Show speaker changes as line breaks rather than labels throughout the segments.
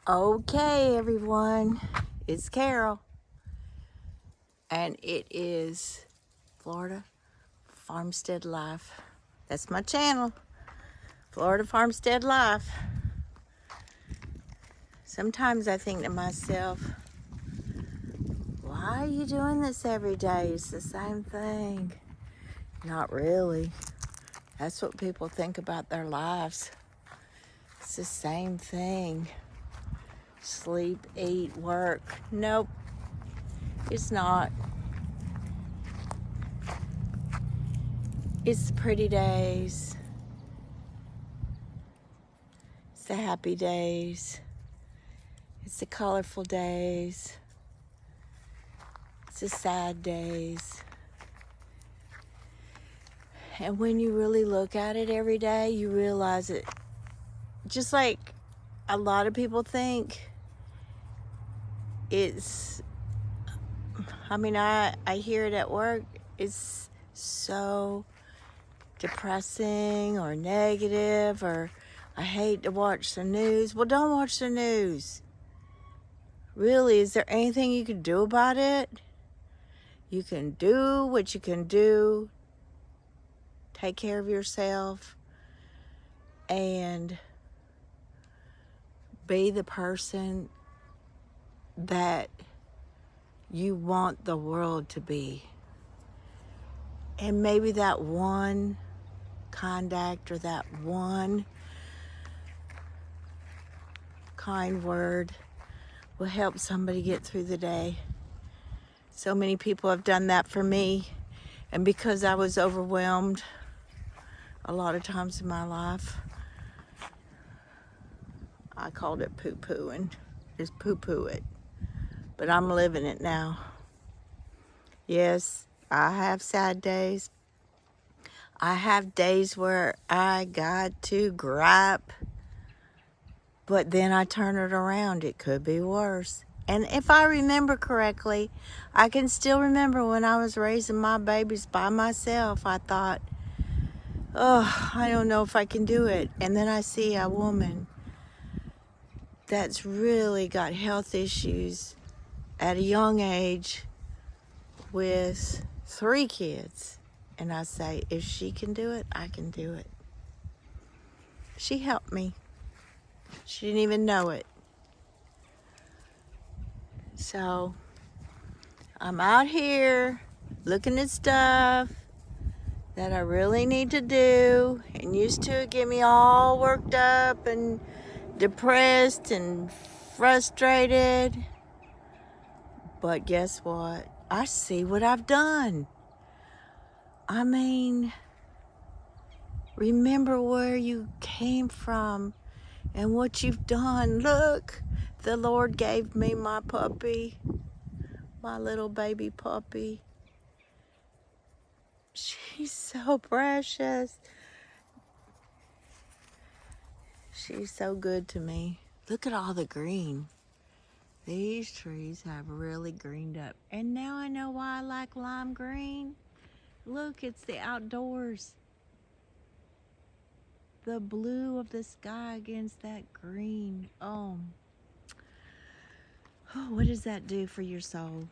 Okay, everyone, it's Carol, and it is Florida Farmstead Life. That's my channel, Florida Farmstead Life. Sometimes I think to myself, why are you doing this every day? It's the same thing. Not really. That's what people think about their lives. It's the same thing. Sleep, eat, work. Nope, it's not. It's the pretty days. It's the happy days. It's the colorful days. It's the sad days. And when you really look at it every day, you realize it. Just like a lot of people think, it's, I hear it at work, it's so depressing or negative, or I hate to watch the news. Well, don't watch the news. Really, is there anything you can do about it? You can do what you can do. Take care of yourself and be the person that you want the world to be. And maybe that one kind act or that one kind word will help somebody get through the day. So many people have done that for me. And because I was overwhelmed a lot of times in my life, I called it poo-pooing. Just poo-poo it. But I'm living it now. Yes, I have sad days. I have days where I got to gripe, but then I turn it around. It could be worse. And if I remember correctly, I can still remember when I was raising my babies by myself, I thought, oh, I don't know if I can do it. And then I see a woman that's really got health issues at a young age with 3 kids. And I say, if she can do it, I can do it. She helped me. She didn't even know it. So I'm out here looking at stuff that I really need to do, and used to get me all worked up and depressed and frustrated. But guess what? I see what I've done. Remember where you came from and what you've done. Look, the Lord gave me my puppy, my little baby puppy. She's so precious. She's so good to me. Look at all the green. These trees have really greened up. And now I know why I like lime green. Look, it's the outdoors. The blue of the sky against that green. Oh, what does that do for your soul?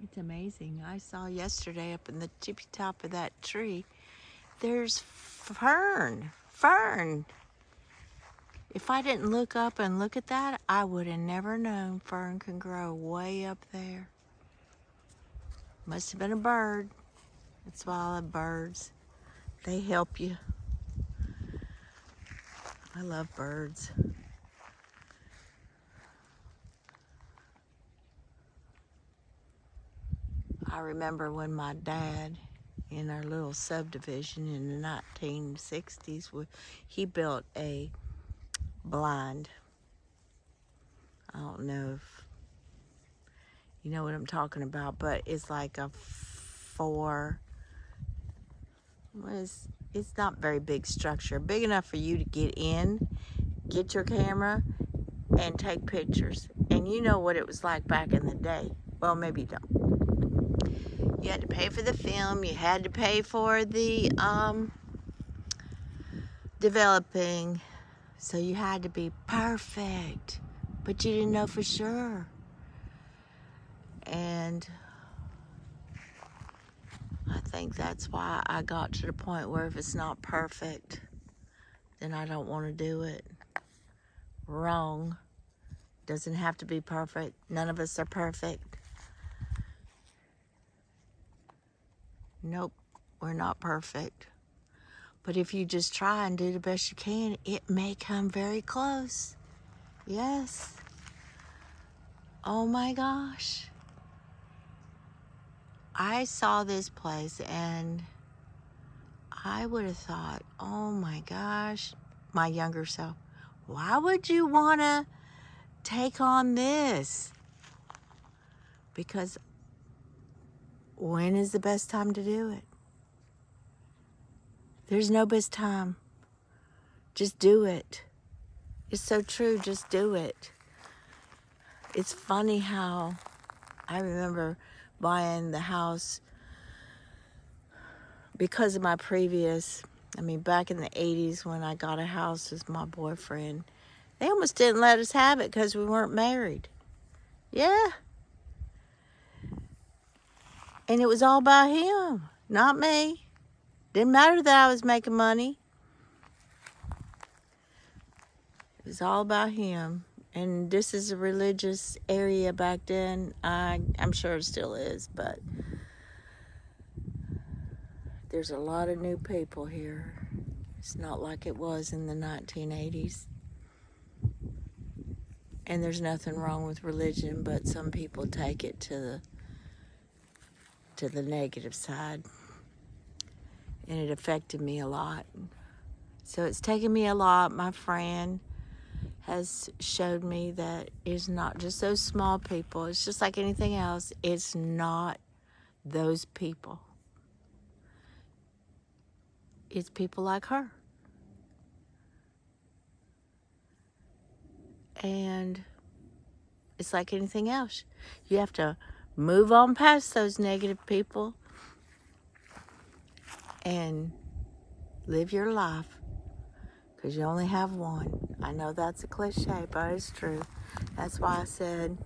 It's amazing. I saw yesterday up in the tippy top of that tree, there's fern. If I didn't look up and look at that, I would have never known fern can grow way up there. Must have been a bird. That's why I love birds. They help you. I love birds. I remember when my dad, in our little subdivision in the 1960s, he built a blind. I don't know if you know what I'm talking about, but it's like a it's not very big structure, big enough for you to get in, get your camera, and take pictures. And you know what it was like back in the day. Well, maybe you don't. You had to pay for the film. You had to pay for the developing, so you had to be perfect, but you didn't know for sure. And I think that's why I got to the point where if it's not perfect, then I don't want to do it. Wrong. Doesn't have to be perfect. None of us are perfect. Nope, we're not perfect. But if you just try and do the best you can, it may come very close. Yes. Oh my gosh. I saw this place and I would have thought, oh my gosh, my younger self, why would you want to take on this? Because when is the best time to do it? There's no best time. Just do it. It's so true, just do it. It's funny how I remember buying the house because of my previous, back in the 80s when I got a house with my boyfriend, they almost didn't let us have it because we weren't married. Yeah. And it was all about him, not me. Didn't matter that I was making money. It was all about him. And this is a religious area back then. I'm sure it still is, but there's a lot of new people here. It's not like it was in the 1980s. And there's nothing wrong with religion, but some people take it to the negative side. And it affected me a lot. So it's taken me a lot. My friend has showed me that it's not just those small people. It's just like anything else. It's not those people. It's people like her. And it's like anything else. You have to move on past those negative people and live your life, because you only have one. I know that's a cliche, but it's true. That's why I said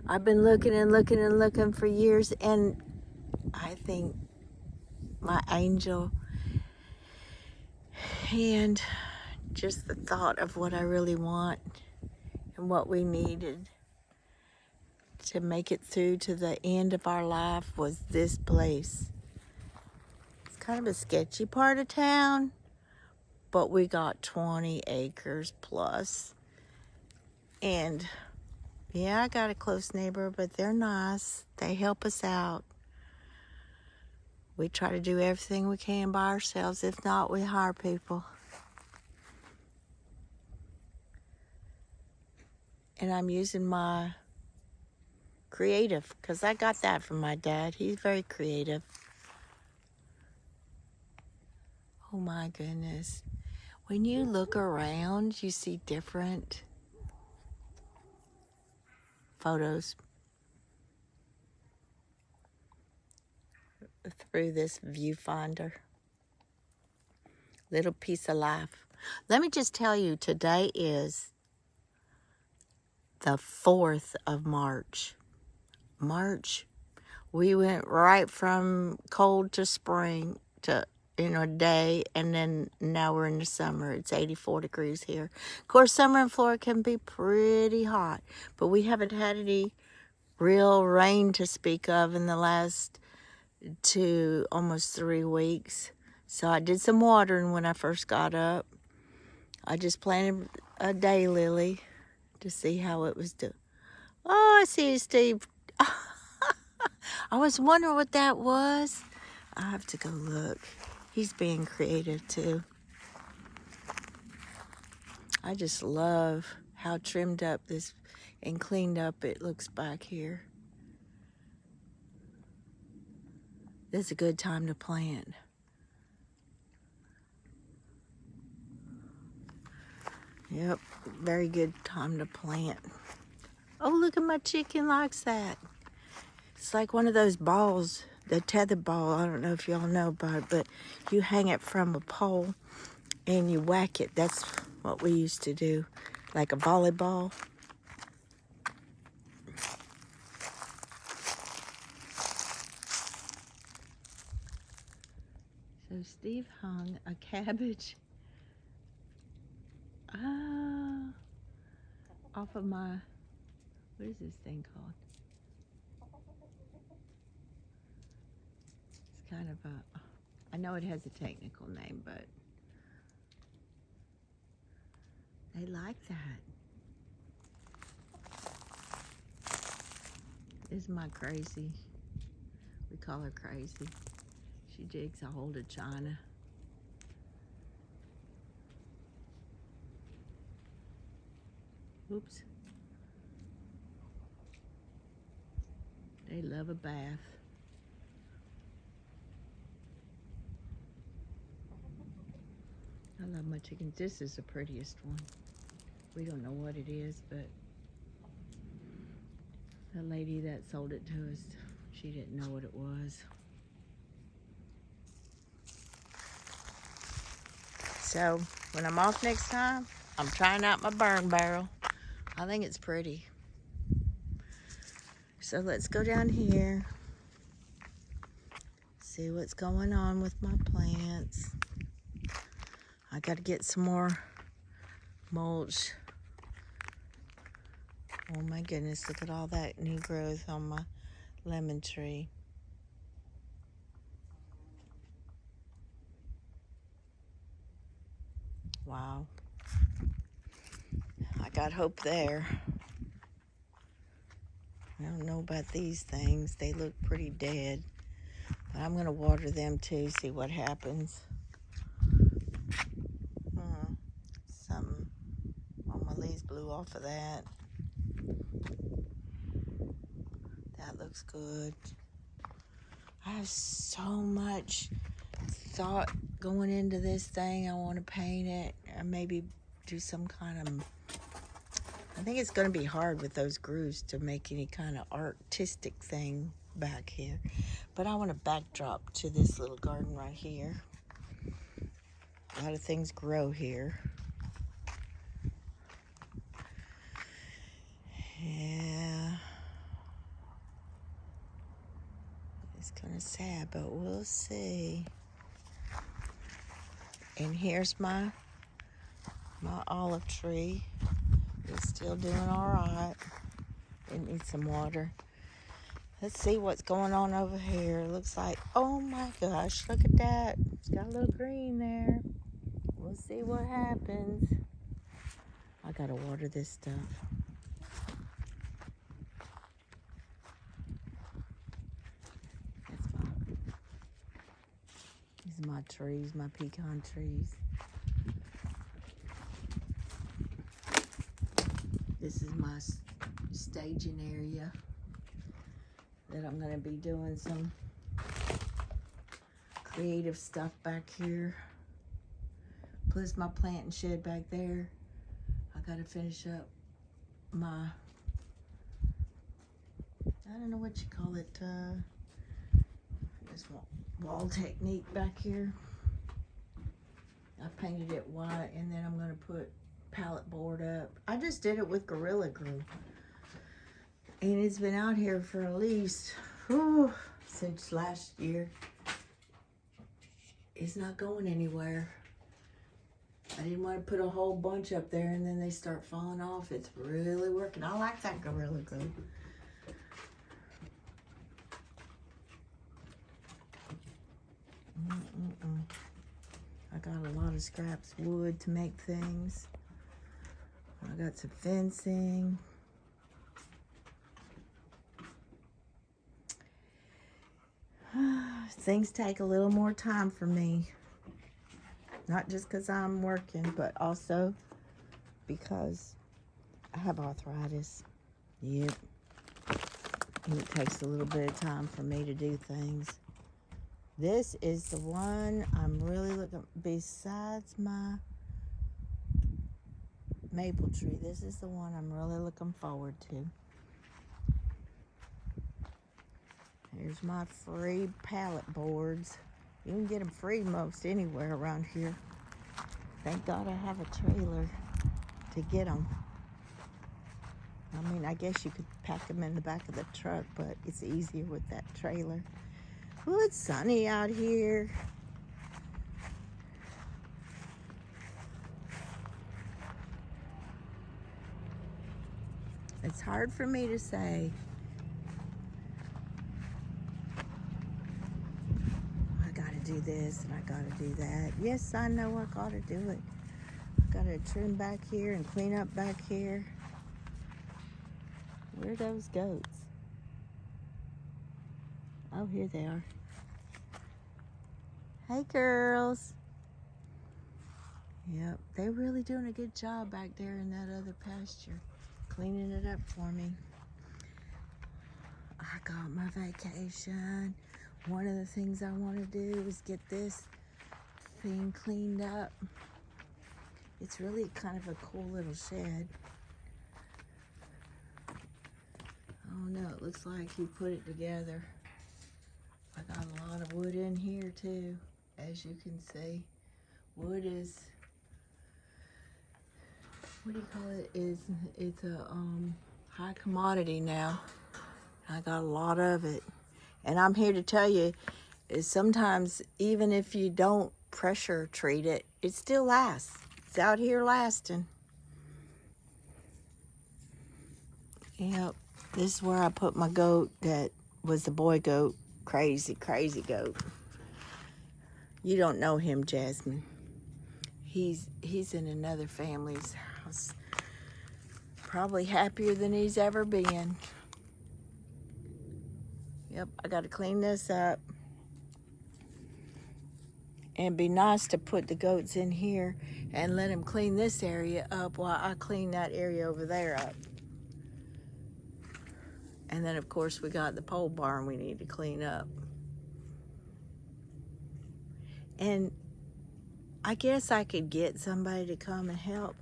I've been looking and looking and looking for years, and I think my angel and just the thought of what I really want and what we needed to make it through to the end of our life was this place. It's kind of a sketchy part of town, but we got 20 acres plus. And yeah, I got a close neighbor, but they're nice. They help us out. We try to do everything we can by ourselves. If not, we hire people. And I'm using my creative, because I got that from my dad. He's very creative. Oh my goodness. When you look around, you see different photos through this viewfinder. Little piece of life. Let me just tell you, today is the 4th of March. We went right from cold to spring to a day, and then now we're in the summer. It's 84 degrees here. Of course, summer in Florida can be pretty hot, but we haven't had any real rain to speak of in the last almost 3 weeks. So I did some watering when I first got up. I just planted a daylily to see how it was doing. Oh, I see you, Steve. I was wondering what that was. I have to go look. He's being creative too. I just love how trimmed up this and cleaned up it looks back here. This is a good time to plant. Yep, very good time to plant. Oh, look at my chicken likes that. It's like one of those balls, the tether ball. I don't know if y'all know about it, but you hang it from a pole and you whack it. That's what we used to do, like a volleyball. So Steve hung a cabbage off of my, what is this thing called? It's kind of a, I know it has a technical name, but they like that. This is my crazy. We call her crazy. She jigs a hold of China. Oops. They love a bath. I love my chickens. This is the prettiest one. We don't know what it is, but the lady that sold it to us, she didn't know what it was. So when I'm off next time, I'm trying out my burn barrel. I think it's pretty. So let's go down here, see what's going on with my plants. I got to get some more mulch. Oh my goodness, look at all that new growth on my lemon tree. Wow. I got hope there. I don't know about these things. They look pretty dead. But I'm going to water them too, see what happens. Something on my leaves blew off of that. That looks good. I have so much thought going into this thing. I want to paint it or maybe do some kind of, I think it's going to be hard with those grooves to make any kind of artistic thing back here. But I want a backdrop to this little garden right here. A lot of things grow here. Yeah. It's kind of sad, but we'll see. And here's my olive tree. It's still doing all right. It needs some water. Let's see what's going on over here. It looks like, oh my gosh, look at that. It's got a little green there. We'll see what happens. I gotta water this stuff. These are my trees, my pecan trees. This is my staging area that I'm going to be doing some creative stuff back here. Plus my planting shed back there. I got to finish up my, I don't know what you call it, this wall technique back here. I painted it white and then I'm going to put pallet board up. I just did it with Gorilla Glue. And it's been out here for at least, since last year. It's not going anywhere. I didn't want to put a whole bunch up there and then they start falling off. It's really working. I like that Gorilla Glue. I got a lot of scraps wood to make things. I got some fencing. Things take a little more time for me. Not just because I'm working, but also because I have arthritis. Yep. And it takes a little bit of time for me to do things. This is the one I'm really looking, besides my maple tree, this is the one I'm really looking forward to. Here's my free pallet boards. You can get them free most anywhere around here. Thank God I have a trailer to get them. I mean, I guess you could pack them in the back of the truck, but it's easier with that trailer. Well, it's sunny out here. It's hard for me to say. I gotta do this and I gotta do that. Yes, I know I gotta do it. I gotta trim back here and clean up back here. Where are those goats? Oh, here they are. Hey, girls. Yep, they're really doing a good job back there in that other pasture, cleaning it up for me. I got my vacation. One of the things I want to do is get this thing cleaned up. It's really kind of a cool little shed. Oh no, it looks like he put it together. I got a lot of wood in here too, as you can see. Wood is, what do you call it? It's a high commodity now. I got a lot of it. And I'm here to tell you, is sometimes even if you don't pressure treat it, it still lasts. It's out here lasting. Yep, this is where I put my goat that was the boy goat. Crazy, crazy goat. You don't know him, Jasmine. He's in another family's house. Probably happier than he's ever been. Yep, I got to clean this up. And it'd be nice to put the goats in here and let them clean this area up while I clean that area over there up. And then, of course, we got the pole barn we need to clean up. And I guess I could get somebody to come and help,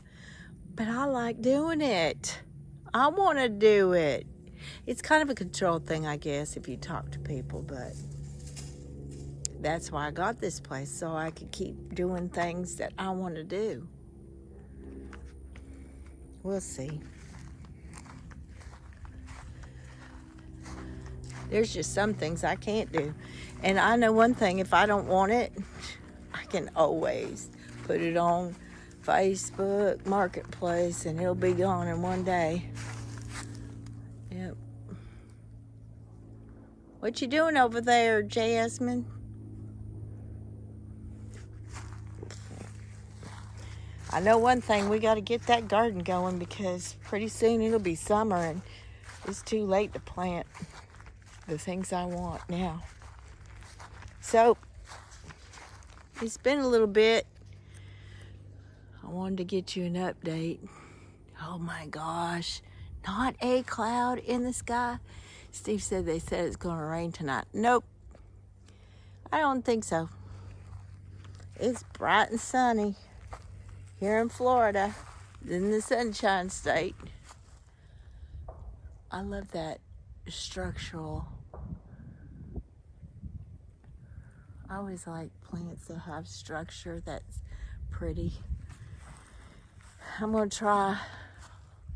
but I like doing it. I want to do it. It's kind of a control thing, I guess, if you talk to people, but that's why I got this place, so I could keep doing things that I want to do. We'll see. There's just some things I can't do. And I know one thing, if I don't want it, I can always put it on Facebook Marketplace and it'll be gone in one day. Yep. What you doing over there, Jasmine? I know one thing, we got to get that garden going because pretty soon it'll be summer and it's too late to plant the things I want now. So, it's been a little bit. I wanted to get you an update. Oh my gosh, not a cloud in the sky. Steve said they said it's going to rain tonight. Nope, I don't think so. It's bright and sunny here in Florida, in the Sunshine State. I love that structural. I always like plants that have structure that's pretty. I'm going to try.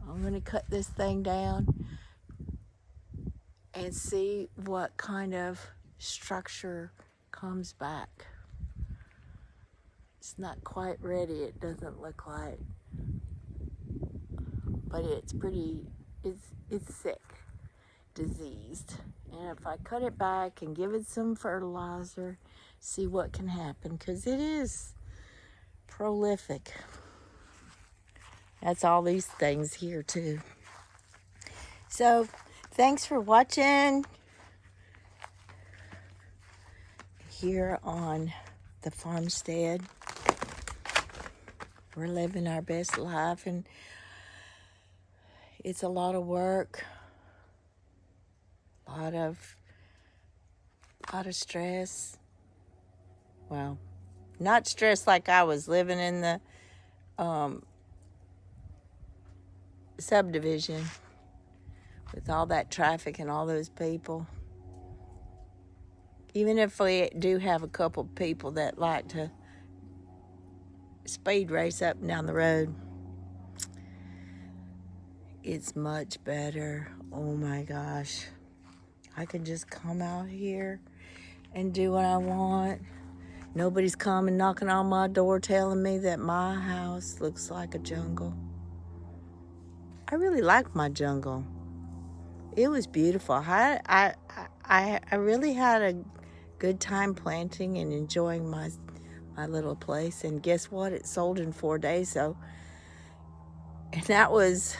I'm going to cut this thing down and see what kind of structure comes back. It's not quite ready, it doesn't look like. But it's pretty, it's sick, diseased. And if I cut it back and give it some fertilizer, see what can happen, because it is prolific. That's all these things here too. So, thanks for watching here on the farmstead. We're living our best life, and it's a lot of work, a lot of stress. Well, not stress like I was living in the subdivision with all that traffic and all those people. Even if we do have a couple people that like to speed race up and down the road. It's much better. Oh my gosh. I can just come out here and do what I want. Nobody's coming knocking on my door telling me that my house looks like a jungle. I really like my jungle. It was beautiful. I really had a good time planting and enjoying my little place. And guess what? It sold in 4 days. So, and that was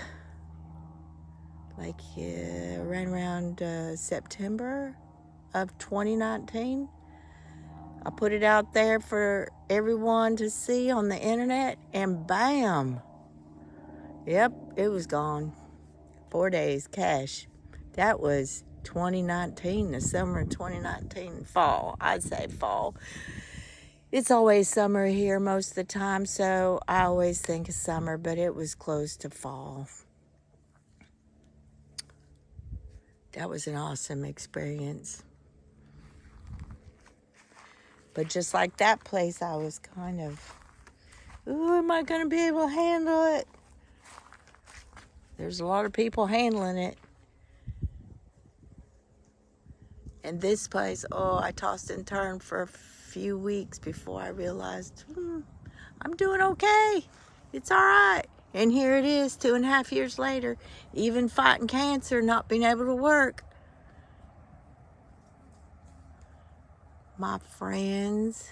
like right around September of 2019. I put it out there for everyone to see on the internet, and bam! Yep, it was gone. 4 days, cash. That was 2019, the summer of 2019, fall. I'd say fall. It's always summer here most of the time, so I always think of summer, but it was close to fall. That was an awesome experience. But just like that place, I was kind of, ooh, am I going to be able to handle it? There's a lot of people handling it. And this place, oh, I tossed and turned for a few weeks before I realized, I'm doing okay. It's all right. And here it is, 2.5 years later, even fighting cancer, not being able to work. My friends,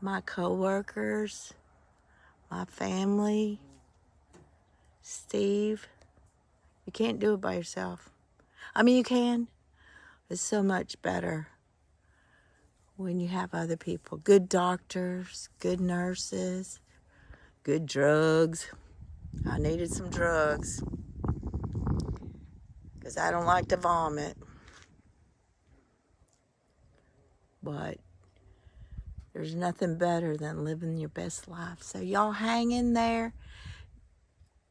my coworkers, my family, Steve, you can't do it by yourself. I mean, you can. It's so much better when you have other people. Good doctors, good nurses, good drugs. I needed some drugs because I don't like to vomit. But there's nothing better than living your best life. So y'all hang in there.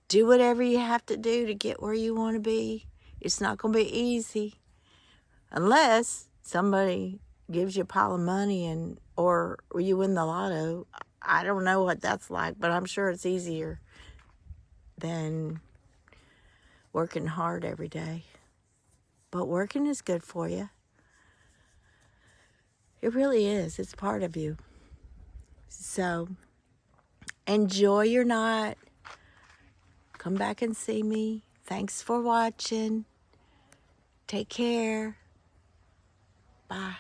Do whatever you have to do to get where you want to be. It's not going to be easy unless somebody gives you a pile of money or you win the lotto. I don't know what that's like, but I'm sure it's easier than working hard every day. But working is good for you. It really is. It's part of you. So enjoy your night. Come back and see me. Thanks for watching. Take care. Bye.